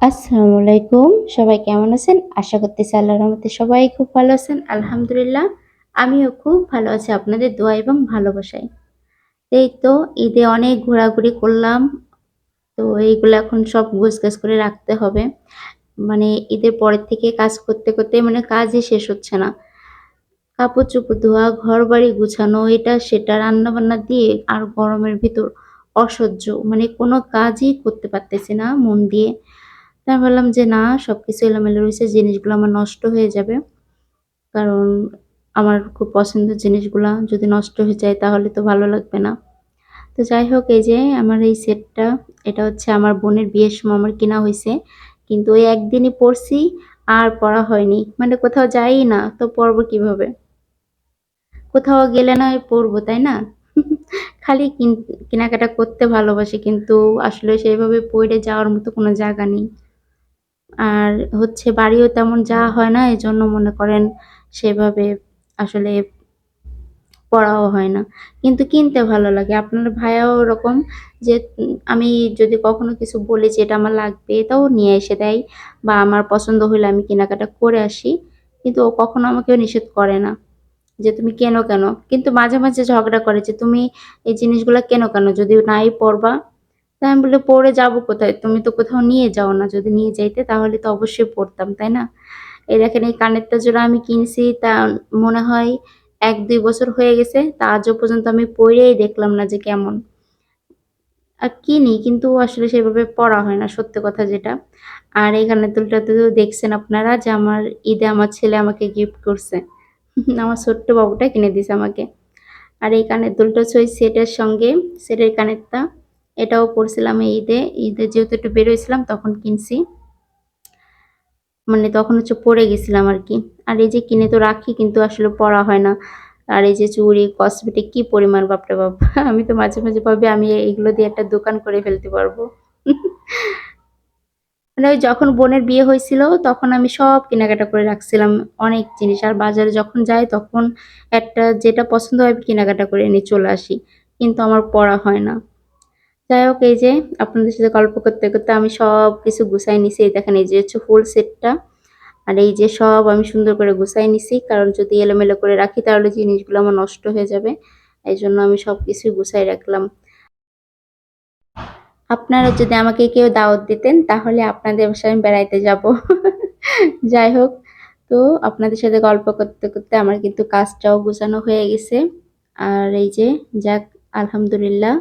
আসসালামু আলাইকুম। সবাই কেমন আছেন? আশা করতেছি আল্লাহর রহমতে সবাই খুব ভালো আছেন। আলহামদুলিল্লাহ আমিও খুব ভালো আছি আপনাদের দোয়া এবং ভালোবাসায়। এই তো ঈদে অনেক ঘোরাঘুরি করলাম। তো এইগুলো এখন সব গোছগাছ করে রাখতে হবে। মানে ঈদের পরের থেকে কাজ করতে, করতে মানে কাজই শেষ হচ্ছে না। কাপড়-চোপড় ধোয়া, ঘরবাড়ি গুছানো, এটা সেটা রান্নাবান্না দিয়ে আর গরমের ভিতর অসহ্য। মানে কোনো কাজই করতে পারতেছি না মন দিয়ে। তাই আমি ভাবলাম যে না সবকিছু এলোমেলো রয়েছে, জিনিসগুলো আমার নষ্ট হয়ে যাবে। কারণ আমার খুব পছন্দের জিনিসগুলা যদি নষ্ট হয়ে যায় তাহলে তো ভালো লাগবে না। তো যাই হোক এই যে আমার এই সেটটা, এটা হচ্ছে আমার বোনের বিয়ের সময় আমার কেনা হইছে। কিন্তু ওই একদিনই পড়ছি আর পড়া হয়নি। মানে কোথাও যাইই না, তো পড়বো কিভাবে? কোথাও গেলে না হয় পড়বো, তাই না? খালি কেনাকাটা করতে ভালোবাসি কিন্তু আসলে সেভাবে পইড়া যাওয়ার মতো কোনো জায়গা নেই। আর হচ্ছে বাড়িও তেমন যাওয়া হয় না। এজন্য মনে করেন সেভাবে আসলে পড়াও হয় না। কিন্তু কিনতে ভালো লাগে। আপনার ভাইয়াও ওরকম যে আমি যদি কখনো কিছু বলি যে এটা আমার লাগবে, এটাও নিয়ে এসে দেয় বা আমার পছন্দ হইলে আমি কেনাকাটা করে আসি। কিন্তু ও কখনো আমাকেও নিষেধ করে না যে, "তুমি কেনো কেন?" কিন্তু মাঝে, মাঝে ঝগড়া করে যে, "তুমি এই জিনিসগুলা কেনো কেন? যদি নাই পড়বা?" তা আমি বলি, "পড়ে যাবো কোথায়? তুমি তো কোথাও নিয়ে যাও না। যদি নিয়ে যাইতে তাহলে তো অবশ্যই পড়তাম, তাই না?" এই দেখেন এই কানেরটা জোড়া আমি কিনছি তা মনে হয় ১-২ বছর হয়ে গেছে। তা আজও পর্যন্ত আমি পইড়াই দেখলাম না যে কেমন। কিনি কিন্তু আসলে সেভাবে পড়া হয় না সত্যি কথা যেটা। আর এই কানের দুলটা তো দেখছেন আপনারা যে আমার ঈদে আমার ছেলে আমাকে গিফট করছে। আমার ছোট্ট বাবুটা কিনে দিছে আমাকে। আর এই কানের দুলটা হচ্ছে ওই সেটের সঙ্গে, সেটের কানেরটা। এটাও পড়ছিলাম এই ঈদে। ঈদে যেহেতু একটু বের হইছিলাম তখন কিনছি। মানে তখন হচ্ছে পড়ে গেছিলাম আরকি। আর এই যে কিনে তো রাখি কিন্তু আসলে পড়া হয় না। আর এই যে চুড়ি, কসমেটিক কি পরিমাণ বাপরে বাপ! আমি তো মাঝে, মাঝে ভাবি আমি এগুলো দিয়ে একটা দোকান করে ফেলতে পারবো। মানে ওই যখন বোনের বিয়ে হয়েছিল তখন আমি সব কেনাকাটা করে রাখছিলাম অনেক জিনিস। আর বাজারে যখন যাই তখন একটা যেটা পছন্দ হয় আমি কেনাকাটা করে নিয়ে চলে আসি। কিন্তু আমার পড়া হয় না। যাই হোক এই যে আপনাদের সাথে গল্প করতে, করতে আমি সবকিছু গুছায় নিছি। এই দেখেন এই যে হচ্ছে ফুল সেটটা। আর এই যে সব আমি সুন্দর করে গুছায় নিছি। কারণ যদি এলোমেলো করে রাখি তাহলে জিনিসগুলো আমার নষ্ট হয়ে যাবে। এইজন্য আমি সবকিছুই গুছায় রাখলাম। আপনারা যদি আমাকে কেউ দাওয়াত দিতেন তাহলে আপনাদের বাসায় আমি বেড়াইতে যাবো। যাই হোক, তো আপনাদের সাথে গল্প করতে, করতে আমার কিন্তু কাজটাও গোছানো হয়ে গেছে। আর এই যে যাক আলহামদুলিল্লাহ।